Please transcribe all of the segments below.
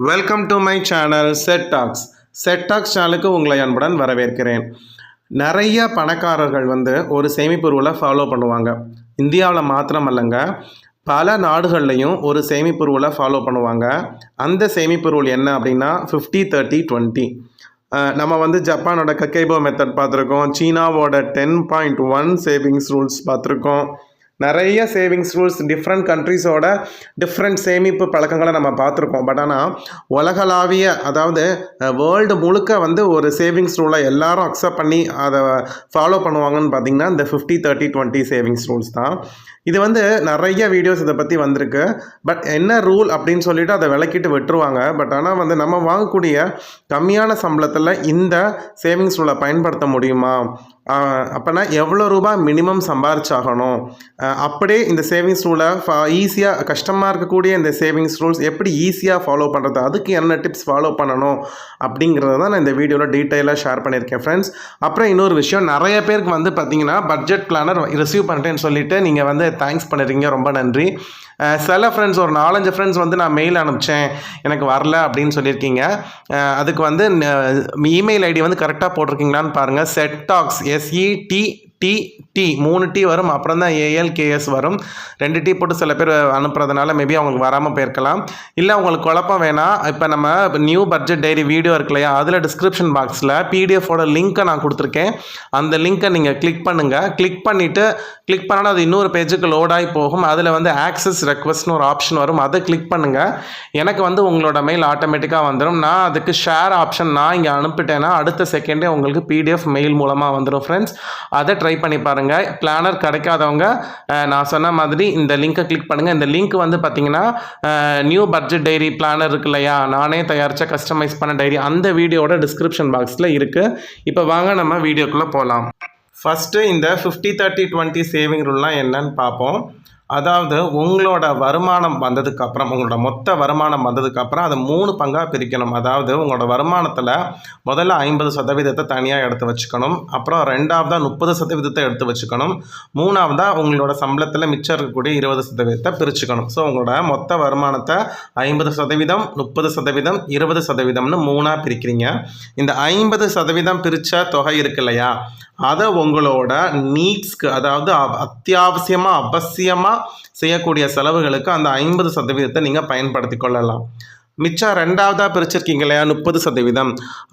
Welcome to my channel set tax சேனலுக்கு உங்களை அன்புடன் வரவேற்கிறேன். நிறைய பணக்காரர்கள் ஒரு சேமிப்பு ரூலை ஃபாலோ பண்ணுவாங்க. இந்தியாவில் மாத்திரமல்லங்க, பல நாடுகள்லையும் ஒரு சேமிப்பு ரூலை ஃபாலோ பண்ணுவாங்க. அந்த சேமிப்பு ரூல் என்ன அப்படின்னா 50-30-20. நம்ம ஜப்பானோட கக்கைபோ மெத்தட் பார்த்துருக்கோம். சீனாவோட 10.1 சேவிங்ஸ் ரூல்ஸ் பார்த்துருக்கோம். நிறைய சேவிங்ஸ் ரூல்ஸ் டிஃப்ரெண்ட் கண்ட்ரிஸோட டிஃப்ரெண்ட் சேமிப்பு பழக்கங்களை நம்ம பார்த்துருக்கோம். பட் ஆனால் உலகளாவிய, அதாவது வேர்ல்டு முழுக்க ஒரு சேவிங்ஸ் ரூலை எல்லாரும் அக்செப்ட் பண்ணி அதை ஃபாலோ பண்ணுவாங்கன்னு பார்த்திங்கன்னா இந்த 50-30-20 சேவிங்ஸ் ரூல்ஸ் தான். இது நிறைய வீடியோஸ் இதை பற்றி வந்திருக்கு. பட் என்ன ரூல் அப்படின்னு சொல்லிட்டு அதை விளக்கிட்டு விட்டுருவாங்க. பட் ஆனால் நம்ம வாங்கக்கூடிய கம்மியான சம்பளத்தில் இந்த சேவிங்ஸ் ரூலை பயன்படுத்த முடியுமா, அப்போனா எவ்வளோ ரூபாய் மினிமம் சம்பாரிச்சாகணும், அப்படியே இந்த சேவிங்ஸ் ரூலை ஈஸியாக, கஷ்டமாக இருக்கக்கூடிய இந்த சேவிங்ஸ் ரூல்ஸ் எப்படி ஈஸியாக ஃபாலோ பண்ணுறது, அதுக்கு என்ன டிப்ஸ் ஃபாலோ பண்ணணும் அப்படிங்கிறத தான் நான் இந்த வீடியோவில் டீட்டெயிலாக ஷேர் பண்ணியிருக்கேன் ஃப்ரெண்ட்ஸ். அப்புறம் இன்னொரு விஷயம், நிறைய பேருக்கு பார்த்தீங்கன்னா பட்ஜெட் பிளானர் ரிசீவ் பண்ணுறேன்னு சொல்லிட்டு நீங்கள் தேங்க்ஸ் பண்ணிடுறீங்க, ரொம்ப நன்றி. சில ஃப்ரெண்ட்ஸ், ஒரு 4-5 ஃப்ரெண்ட்ஸ் நான் மெயில் அனுப்பிச்சேன், எனக்கு வரல அப்படின்னு சொல்லியிருக்கீங்க. அதுக்கு இமெயில் ஐடி கரெக்டாக போட்டிருக்கீங்களான்னு பாருங்கள். செட்டாக்ஸ் SETT 3 T வரும், அப்புறம் தான் ALKS வரும். 2 T போட்டு சில பேர் அனுப்புறதுனால மேபி அவங்களுக்கு வராமல் போயிருக்கலாம். இல்லை உங்களுக்கு குழப்பம் வேணாம், இப்போ நம்ம நியூ பட்ஜெட் டைரி வீடியோ இருக்கு இல்லையா, அதில் டிஸ்கிரிப்ஷன் பாக்ஸில் பிடிஎஃபோட லிங்க்கை நான் கொடுத்துருக்கேன். அந்த லிங்க்கை நீங்கள் கிளிக் பண்ணுங்கள். கிளிக் பண்ணால் அது இன்னொரு பேஜுக்கு லோட் ஆகி போகும். அதில் ஆக்சஸ் ரெக்வஸ்ட்னு ஒரு ஆப்ஷன் வரும், அதை கிளிக் பண்ணுங்கள். எனக்கு உங்களோட மெயில் ஆட்டோமேட்டிக்காக வந்துடும். நான் அதுக்கு ஷேர் ஆப்ஷன் நான் இங்கே அனுப்பிட்டேன்னா அடுத்த செகண்டே உங்களுக்கு PDF மெயில் மூலமாக வந்துடும் ஃப்ரெண்ட்ஸ். அதை ட்ரை பண்ணி பாருங்கள். பிளானர் கிடைக்காதவங்க நான் சொன்ன மாதிரி இந்த லிங்கை கிளிக் பண்ணுங்கள். இந்த லிங்க் பார்த்தீங்கன்னா நியூ பட்ஜெட் டைரி பிளானர் இருக்கு இல்லையா, நானே தயாரித்த கஸ்டமைஸ் பண்ண டைரி, அந்த வீடியோட டிஸ்கிரிப்ஷன் பாக்ஸில் இருக்குது. இப்போ வாங்க நம்ம வீடியோக்குள்ளே போகலாம். ஃபஸ்ட்டு இந்த 50-30-20 சேவிங் ரூல்லாம் என்னன்னு பார்ப்போம். அதாவது உங்களோட வருமானம் வந்ததுக்கப்புறம், உங்களோட மொத்த வருமானம் வந்ததுக்கப்புறம் அதை 3 பங்காக பிரிக்கணும். அதாவது உங்களோட வருமானத்தில் முதல்ல 50% தனியாக எடுத்து வச்சுக்கணும். அப்புறம் 2வது 30% எடுத்து வச்சுக்கணும். 3வது உங்களோட சம்பளத்தில் மிச்சம் இருக்கக்கூடிய 20% பிரிச்சுக்கணும். ஸோ உங்களோட மொத்த வருமானத்தை 50%, 30%, 20%ன்னு 3ஆக பிரிக்கிறீங்க. இந்த 50% பிரித்த தொகை இருக்கு இல்லையா, அதை உங்களோட நீட்ஸ்க்கு, அதாவது அத்தியாவசியமாக அவசியமாக செய்யக்கூடிய செலவுகளுக்கு அந்த 50% நீங்கள் பயன்படுத்தி கொள்ளலாம். மிச்சம் 2வதாக பிரிச்சிருக்கீங்க இல்லையா 30%,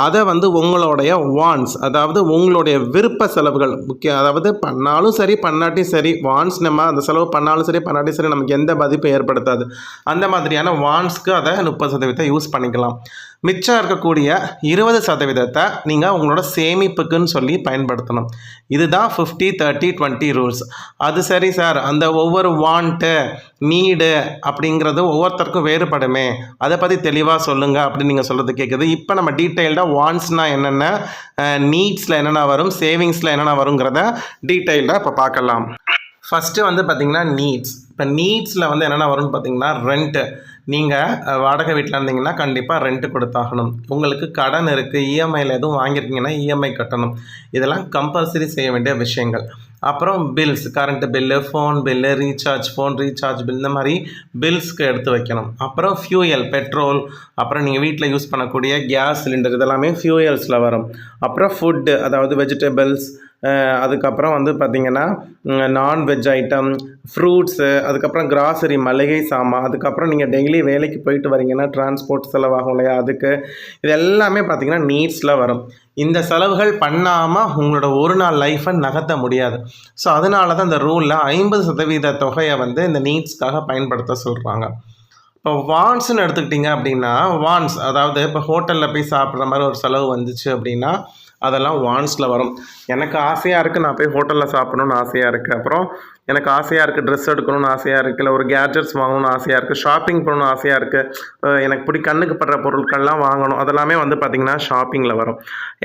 அதை உங்களுடைய வான்ஸ், அதாவது உங்களுடைய விருப்ப செலவுகள், முக்கியம். அதாவது பண்ணாலும் சரி பண்ணாட்டியும் சரி, வான்ஸ் நம்ம அந்த செலவு பண்ணாலும் சரி பண்ணாட்டியும் சரி நமக்கு எந்த பாதிப்பும் ஏற்படுத்தாது. அந்த மாதிரியான வான்ஸ்க்கு அதை 30% யூஸ் பண்ணிக்கலாம். மிச்சம் இருக்கக்கூடிய 20% நீங்கள் உங்களோட சேமிப்புக்குன்னு சொல்லி பயன்படுத்தணும். இதுதான் 50-30-20 ரூல்ஸ். அது சரி சார், அந்த ஒவ்வொரு வாண்ட்டு, நீடு அப்படிங்கிறது ஒவ்வொருத்தருக்கும் வேறுபடுமே, அதை பற்றி தெளிவாக சொல்லுங்கள் அப்படின்னு நீங்கள் சொல்கிறது கேட்குது. இப்போ நம்ம டீட்டெயில்டாக வாண்ட்ஸ்னால் என்னென்ன, நீட்ஸில் என்னென்ன வரும், சேவிங்ஸில் என்னென்ன வருங்கிறத டீட்டெயில்டாக இப்போ பார்க்கலாம். ஃபஸ்ட்டு பார்த்திங்கன்னா நீட்ஸ். இப்போ நீட்ஸில் என்னென்ன வரும்னு பார்த்திங்கன்னா, ரெண்ட்டு. நீங்கள் வாடகை வீட்டில் இருந்தீங்கன்னா கண்டிப்பாக ரெண்ட்டு கொடுத்தாகணும். உங்களுக்கு கடன் இருக்குது, இஎம்ஐயில் எதுவும் வாங்கியிருக்கீங்கன்னா இஎம்ஐ கட்டணும். இதெல்லாம் கம்பல்சரி செய்ய வேண்டிய விஷயங்கள். அப்புறம் bills, current bill, phone bill, phone recharge bill, இந்த மாதிரி பில்ஸ்க்கு எடுத்து வைக்கணும். அப்புறம் ஃபியூயல், பெட்ரோல், அப்புறம் நீங்கள் வீட்டில் யூஸ் பண்ணக்கூடிய கேஸ் சிலிண்டர், இதெல்லாமே ஃபியூயல்ஸில் வரும். அப்புறம் ஃபுட்டு, அதாவது வெஜிடபிள்ஸ், அதுக்கப்புறம் பார்த்திங்கன்னா நான்வெஜ் ஐட்டம், ஃப்ரூட்ஸு, அதுக்கப்புறம் கிராசரி, மளிகை சாமான், அதுக்கப்புறம் நீங்கள் டெய்லி வேலைக்கு போயிட்டு வரீங்கன்னா டிரான்ஸ்போர்ட் செலவாகும் இல்லையா, அதுக்கு. இது எல்லாமே பார்த்திங்கன்னா நீட்ஸில் வரும். இந்த செலவுகள் பண்ணாமல் உங்களோட ஒரு நாள் லைஃப்பை நகர்த்த முடியாது. ஸோ அதனால தான் இந்த ரூலில் 50% தொகையை இந்த நீட்ஸ்க்காக பயன்படுத்த சொல்கிறாங்க. இப்போ வான்ஸ்ன்னு எடுத்துக்கிட்டிங்க அப்படின்னா, வான்ஸ் அதாவது இப்போ ஹோட்டலில் போய் சாப்பிட்ற மாதிரி ஒரு செலவு வந்துச்சு அப்படின்னா அதெல்லாம் வான்ஸில் வரும். எனக்கு ஆசையாக இருக்குது, நான் போய் ஹோட்டலில் சாப்பிடணுன்னு ஆசையாக இருக்குது. அப்புறம் எனக்கு ஆசையாக இருக்குது, ட்ரெஸ் எடுக்கணும்னு ஆசையாக இருக்குது, இல்லை ஒரு கேட்ஜெட்ஸ் வாங்கணும்னு ஆசையாக இருக்குது, ஷாப்பிங் போகணுன்னு ஆசையாக இருக்குது, எனக்கு கண்ணுக்கு படுற பொருட்கள்லாம் வாங்கணும், அதெல்லாமே பார்த்திங்கன்னா ஷாப்பிங்கில் வரும்.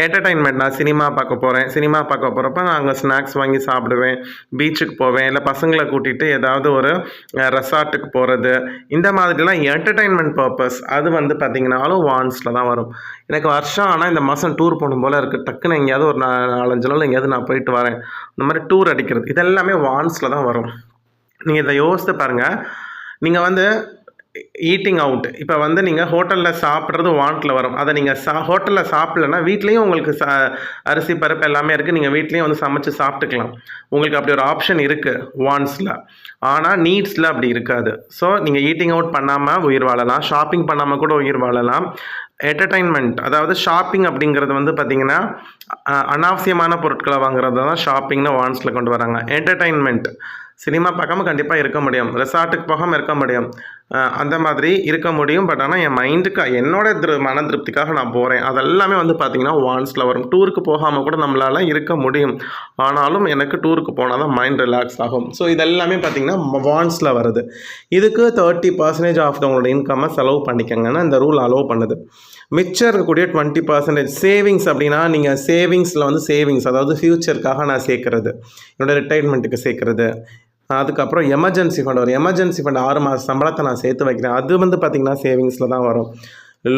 என்டர்டைன்மெண்ட், நான் சினிமா பார்க்க போகிறேன், சினிமா பார்க்க போகிறப்ப நான் அங்கே ஸ்நாக்ஸ் வாங்கி சாப்பிடுவேன், பீச்சுக்கு போவேன், இல்லை பசங்களை கூட்டிகிட்டு ஏதாவது ஒரு ரெசார்ட்டுக்கு போகிறது, இந்த மாதிரிலாம் என்டர்டைன்மெண்ட் பர்பஸ், அது பார்த்திங்கனாலும் வான்ஸில் தான் வரும். எனக்கு வருஷம் ஆனால் இந்த மாதம் டூர் போகணும் போல் இருக்குது, டக்குன்னு எங்கேயாவது ஒரு 4-5 நாள் எங்கேயாவது நான் போயிட்டு வரேன், இந்த மாதிரி டூர் அடிக்கிறது, இதெல்லாமே வான்ஸில் தான் வரும். நீங்கள் இதை யோசித்து பாருங்கள். நீங்கள் ஈட்டிங் அவுட் இப்போ வந்து நீங்கள் ஹோட்டலில் சாப்பிட்றது வாண்டில் வரும். அதை நீங்கள் ஹோட்டலில் சாப்பிட்லன்னா வீட்லேயும் உங்களுக்கு அரிசி பருப்பு எல்லாமே இருக்குது, நீங்கள் வீட்லேயும் வந்து சமைச்சு சாப்பிட்டுக்கலாம். உங்களுக்கு அப்படி ஒரு ஆப்ஷன் இருக்குது வாண்ட்ஸில். ஆனால் நீட்ஸில் அப்படி இருக்காது. ஸோ நீங்கள் ஈட்டிங் அவுட் பண்ணாமல் உயிர் வாழலாம், ஷாப்பிங் பண்ணாமல் கூட உயிர் வாழலாம். என்டர்டைன்மெண்ட், அதாவது ஷாப்பிங் அப்படிங்கிறது வந்து பார்த்திங்கன்னா அனாவசியமான பொருட்களை வாங்குறது தான் ஷாப்பிங்னு வாண்ட்ஸில் கொண்டு வராங்க. என்டர்டைன்மெண்ட், சினிமா பார்க்காம கண்டிப்பாக இருக்க முடியும், ரெசார்ட்டுக்கு போகாமல் இருக்க முடியும், அந்த மாதிரி இருக்க முடியும். பட் ஆனால் என் மைண்டுக்கு என்னோட மன திருப்திக்காக நான் போகிறேன், அதெல்லாமே வந்து பார்த்திங்கன்னா வாண்ட்ஸில் வரும். டூருக்கு போகாமல் கூட நம்மளால் இருக்க முடியும், ஆனாலும் எனக்கு டூருக்கு போனால் தான் மைண்ட் ரிலாக்ஸ் ஆகும். ஸோ இதெல்லாமே பார்த்திங்கன்னா வாண்ட்ஸில் வருது. இதுக்கு 30% ஆஃப் உங்களோட இன்கம்மை செலவு பண்ணிக்கங்கன்னா இந்த ரூல் அலோவ் பண்ணுது. மிச்சம் இருக்கக்கூடிய 20% சேவிங்ஸ் அப்படின்னா நீங்கள் சேவிங்ஸில் வந்து சேவிங்ஸ், அதாவது ஃப்யூச்சருக்காக நான் சேர்க்குறது, என்னோடய ரிட்டைர்மெண்ட்டுக்கு சேர்க்குறது. அதுக்கப்புறம் எமர்ஜென்சி ஃபண்ட் வரும். எமர்ஜென்சி ஃபண்ட் 6 மாத சம்பளத்தை நான் சேர்த்து வைக்கிறேன், அது வந்து பார்த்திங்கன்னா சேவிங்ஸில் தான் வரும்.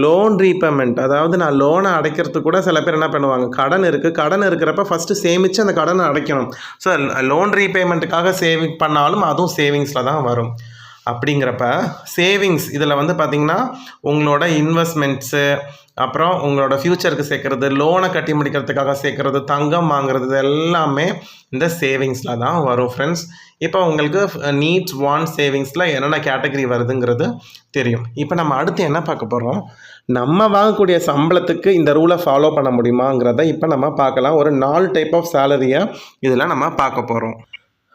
லோன் ரீபேமெண்ட், அதாவது நான் லோனை அடைக்கிறதுக்கு கூட சில பேர் என்ன பண்ணுவாங்க, கடன் இருக்குது, கடன் இருக்கிறப்ப ஃபஸ்ட்டு சேமித்து அந்த கடனை அடைக்கணும். ஸோ லோன் ரீபேமெண்ட்டுக்காக சேவிங் பண்ணாலும் அதுவும் சேவிங்ஸில் தான் வரும். அப்படிங்கிறப்ப சேவிங்ஸ் இதில் வந்து பார்த்திங்கன்னா உங்களோட இன்வெஸ்ட்மெண்ட்ஸு, அப்புறம் உங்களோட ஃப்யூச்சருக்கு சேர்க்குறது, லோனை கட்டி முடிக்கிறதுக்காக சேர்க்குறது, தங்கம் வாங்குறது, இது எல்லாமே இந்த சேவிங்ஸில் தான் வரும் ஃப்ரெண்ட்ஸ். இப்போ உங்களுக்கு நீட்ஸ் வாண்ட் சேவிங்ஸில் என்னென்ன கேட்டகரி வருதுங்கிறது தெரியும். இப்போ நம்ம அடுத்து என்ன பார்க்க போகிறோம், நம்ம வாங்கக்கூடிய சம்பளத்துக்கு இந்த ரூலை ஃபாலோ பண்ண முடியுமாங்கிறத இப்போ நம்ம பார்க்கலாம். ஒரு 4 டைப் ஆஃப் சேலரியை இதில் நம்ம பார்க்க போகிறோம்.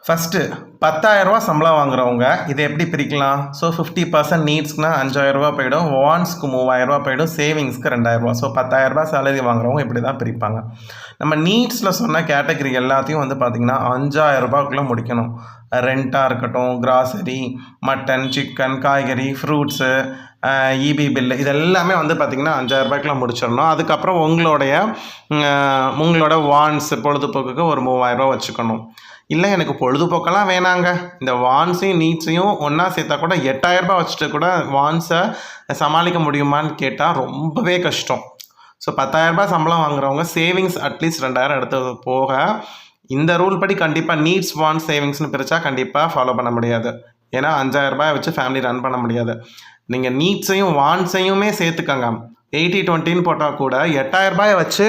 ஃபஸ்ட்டு 10,000 சம்பளம் வாங்குறவங்க இதை எப்படி பிரிக்கலாம்? ஸோ 50% நீட்ஸ்க்குனா 5,000 போயிடும், வாண்ட்ஸ்க்கு 3,000 போயிடும், சேவிங்ஸ்க்கு 2,000. ஸோ 10,000 சேலரி வாங்குறவங்க இப்படி தான் பிரிப்பாங்க. நம்ம நீட்ஸில் சொன்ன கேட்டகரி எல்லாத்தையும் வந்து பார்த்திங்கன்னா 5,000 முடிக்கணும். ரெண்ட்டாக இருக்கட்டும், கிராசரி, மட்டன், சிக்கன், காய்கறி, ஃப்ரூட்ஸு, இபி பில்லு, இதெல்லாமே வந்து பார்த்திங்கன்னா 5,000 முடிச்சிடணும். அதுக்கப்புறம் உங்களோட வாண்ட்ஸ் பொழுதுபோக்குக்கு ஒரு 3,000 வச்சுக்கணும். இல்லை எனக்கு பொழுதுபோக்கெல்லாம் வேணாங்க, இந்த வாண்ட்ஸையும் நீட்ஸையும் ஒன்றா சேர்த்தா கூட 8,000 வச்சுட்டு கூட வாண்ட்ஸை சமாளிக்க முடியுமான்னு கேட்டால் ரொம்பவே கஷ்டம். ஸோ 10,000 சம்பளம் வாங்குறவங்க சேவிங்ஸ் அட்லீஸ்ட் 2,000 எடுத்தது போக இந்த ரூல் படி கண்டிப்பாக நீட்ஸ் வாண்ட் சேவிங்ஸ்னு பிரித்தா கண்டிப்பாக ஃபாலோ பண்ண முடியாது. ஏன்னா 5,000 வச்சு ஃபேமிலி ரன் பண்ண முடியாது. நீங்கள் நீட்ஸையும் வாண்ட்ஸையுமே சேர்த்துக்கங்க, 80-20 போட்டால் கூட 8,000 வச்சு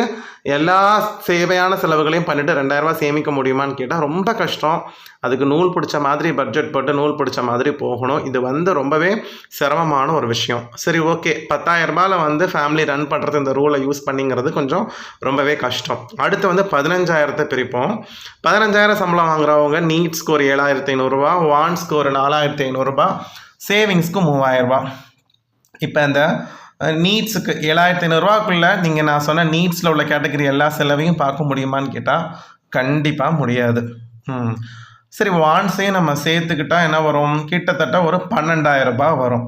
எல்லா சேவையான செலவுகளையும் பண்ணிவிட்டு 2,000 சேமிக்க முடியுமான்னு கேட்டால் ரொம்ப கஷ்டம். அதுக்கு நூல் பிடிச்ச மாதிரி பட்ஜெட் போட்டு நூல் பிடிச்ச மாதிரி போகணும். இது வந்து ரொம்பவே சிரமமான ஒரு விஷயம். சரி, ஓகே, 10,000 வந்து ஃபேமிலி ரன் பண்ணுறது இந்த ரூலை யூஸ் பண்ணிங்கிறது கொஞ்சம் ரொம்பவே கஷ்டம். அடுத்து வந்து 15,000 பிரிப்போம். 15,000 சம்பளம் வாங்குறவங்க நீட்ஸ்க்கு ஒரு 7,500, வாண்ட்ஸ்க்கு ஒரு 4,500, சேவிங்ஸ்க்கு 3,000. இப்போ இந்த நீட்ஸுக்கு 7,500 நீங்கள் நான் சொன்ன நீட்ஸில் உள்ள கேட்டகரி எல்லா செலவையும் பார்க்க முடியுமான்னு கேட்டால் கண்டிப்பாக முடியாது. சரி, வாண்ட்ஸையும் நம்ம சேர்த்துக்கிட்டால் என்ன வரும், கிட்டத்தட்ட ஒரு 12,000 வரும்.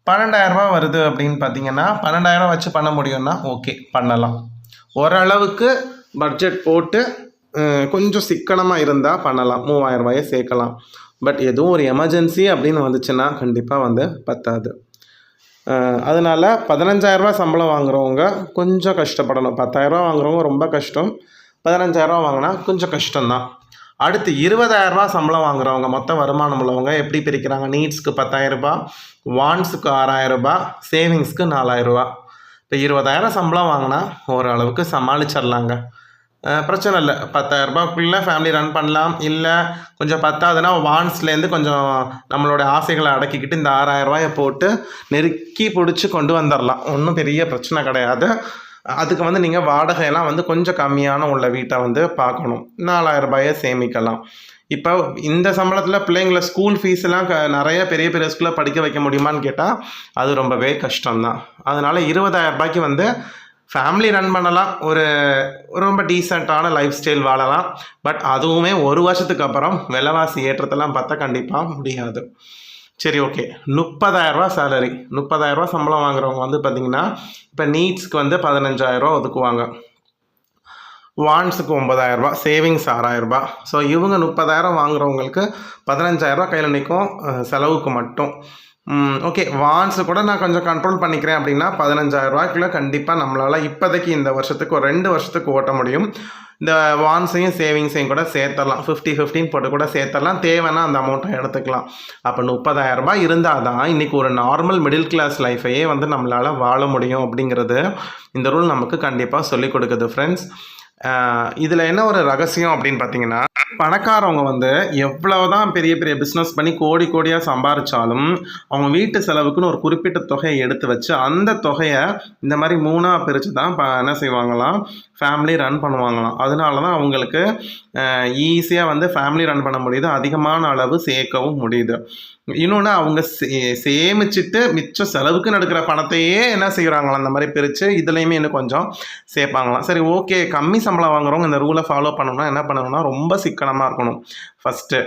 12,000 வருது அப்படின்னு பார்த்தீங்கன்னா 12,000 வச்சு பண்ண முடியும்னா ஓகே, பண்ணலாம். ஓரளவுக்கு பட்ஜெட் போட்டு கொஞ்சம் சிக்கனமாக இருந்தால் பண்ணலாம், 3,000 சேர்க்கலாம். பட் எதுவும் ஒரு எமர்ஜென்சி அப்படின்னு வந்துச்சுன்னா கண்டிப்பாக வந்து பத்தாது. அதனால் 15,000 சம்பளம் வாங்குறவங்க கொஞ்சம் கஷ்டப்படணும். 10,000 வாங்குறவங்க ரொம்ப கஷ்டம், 15,000 வாங்கினா கொஞ்சம் கஷ்டம்தான். அடுத்து 20,000 சம்பளம் வாங்குறவங்க, மொத்த வருமானம் உள்ளவங்க எப்படி பிரிக்கிறாங்க, நீட்ஸ்க்கு 10,000, வாண்ட்ஸுக்கு 6,000, சேவிங்ஸ்க்கு 4,000. இப்போ 20,000 சம்பளம் வாங்கினா ஓரளவுக்கு சமாளிச்சிடலாங்க, பிரச்சனை இல்லை. 10,000 ஃபேமிலி ரன் பண்ணலாம். இல்லை கொஞ்சம் பத்தாதுன்னா வாண்ட்ஸ்லேருந்து கொஞ்சம் நம்மளோட ஆசைகளை அடக்கிக்கிட்டு இந்த 6,000 போட்டு நெருக்கி பிடிச்சி கொண்டு வந்துடலாம், ஒன்றும் பெரிய பிரச்சனை கிடையாது. அதுக்கு வந்து நீங்கள் வாடகையெல்லாம் வந்து கொஞ்சம் கம்மியான உள்ள வீட்டை வந்து பார்க்கணும், 4,000 சேமிக்கலாம். இப்போ இந்த சம்பளத்தில் பிள்ளைங்களை ஸ்கூல் ஃபீஸ்லாம் நிறைய பெரிய பெரிய ஸ்கூலில் படிக்க வைக்க முடியுமான்னு கேட்டால் அது ரொம்பவே கஷ்டம்தான். அதனால் 20,000 வந்து ஃபேமிலி ரன் பண்ணலாம், ஒரு ரொம்ப டீசெண்டான லைஃப் ஸ்டைல் வாழலாம். பட் அதுவுமே ஒரு வருஷத்துக்கு அப்புறம் விலைவாசி ஏற்றத்தெல்லாம் பார்த்தா கண்டிப்பாக முடியாது. சரி, ஓகே, 30,000 சேலரி, 30,000 சம்பளம் வாங்குறவங்க வந்து பார்த்திங்கன்னா இப்போ நீட்ஸ்க்கு வந்து 15,000 ஒதுக்குவாங்க, வாண்ட்ஸுக்கு 9,000, சேவிங்ஸ் 6,000. ஸோ இவங்க 30,000 வாங்குறவங்களுக்கு 15,000 கையில் நிற்கும் செலவுக்கு மட்டும். ஓகே, வாண்ட்ஸு கூட நான் கொஞ்சம் கண்ட்ரோல் பண்ணிக்கிறேன் அப்படின்னா 15,000 கண்டிப்பாக நம்மளால் இப்போதைக்கு இந்த வருஷத்துக்கு ஒரு 2 வருஷத்துக்கு ஓட்ட முடியும். இந்த வான்ஸையும் சேவிங்ஸையும் கூட சேர்த்துடலாம். 50-15 போட்டு கூட சேர்த்துடலாம். தேவைன்னா அந்த அமௌண்ட்டை எடுத்துக்கலாம். அப்போ 30,000 ரூபாய் இருந்தால் தான் இன்றைக்கி ஒரு நார்மல் மிடில் கிளாஸ் லைஃபையே வந்து நம்மளால் வாழ முடியும் அப்படிங்கிறது இந்த ரூல் நமக்கு கண்டிப்பாக சொல்லிக் கொடுக்குது ஃப்ரெண்ட்ஸ். இதில் என்ன ஒரு ரகசியம் அப்படின்னு பார்த்தீங்கன்னா, பணக்காரவங்க வந்து எவ்வளவுதான் பெரிய பெரிய பிஸ்னஸ் பண்ணி கோடி கோடியாக சம்பாரிச்சாலும் அவங்க வீட்டு செலவுக்குன்னு ஒரு குறிப்பிட்ட தொகையை எடுத்து வச்சு அந்த தொகையை இந்த மாதிரி 3ஆக பிரித்து தான் என்ன செய்வாங்களாம், ஃபேமிலி ரன் பண்ணுவாங்களாம். அதனால தான் அவங்களுக்கு ஈஸியாக வந்து ஃபேமிலி ரன் பண்ண முடியுது, அதிகமான அளவு சேர்க்கவும் முடியுது. இன்னொன்று அவங்க சேமிச்சுட்டு மிச்சம் செலவுக்கு நடக்கிற பணத்தையே என்ன செய்கிறாங்களாம், அந்த மாதிரி பிரித்து இதுலேயுமே இன்னும் கொஞ்சம் சேர்ப்பாங்களாம். சரி, ஓகே, கம்மி சம்பளம் வாங்குறவங்க இந்த ரூலை ஃபாலோ பண்ணணும்னா என்ன பண்ணணும்னா ரொம்ப சிக்கனமாக இருக்கணும். ஃபஸ்ட்டு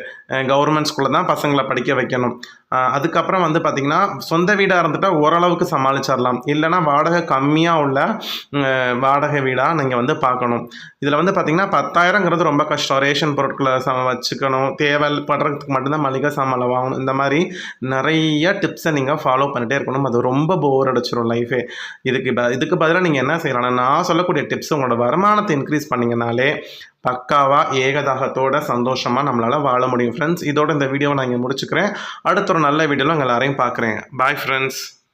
கவர்மெண்ட் ஸ்கூலில் தான் பசங்களை படிக்க வைக்கணும். அதுக்கப்புறம் வந்து பார்த்திங்கன்னா சொந்த வீடாக இருந்துட்டால் ஓரளவுக்கு சமாளிச்சிடலாம். இல்லைனா வாடகை கம்மியாக உள்ள வாடகை வீடாக நீங்கள் வந்து பார்க்கணும். இதில் வந்து பார்த்திங்கன்னா 10,000ங்கிறது ரொம்ப கஷ்டம். ரேஷன் பொருட்களை வச்சுக்கணும், தேவைப்படுறதுக்கு மட்டும்தான் மளிகை சாமான் வாங்கணும். இந்த மாதிரி நிறைய டிப்ஸை நீங்கள் ஃபாலோ பண்ணிகிட்டே இருக்கணும். அது ரொம்ப போர் அடிச்சிடும் லைஃபே. இதுக்கு பதிலாக நீங்கள் என்ன செய்யலாம்னா, நான் சொல்லக்கூடிய டிப்ஸ் உங்களோட வருமானத்தை இன்க்ரீஸ் பண்ணிங்கனாலே பக்காவாக ஏகதாகத்தோட சந்தோஷமாக நம்மளால் வாழ முடியும் ஃப்ரெண்ட்ஸ். இதோட இந்த வீடியோவை நான் இங்கே முடிச்சுக்கிறேன். அடுத்த ஒரு நல்ல வீடியோவில் உங்கள் எல்லாரையும் பார்க்குறேன். Bye friends.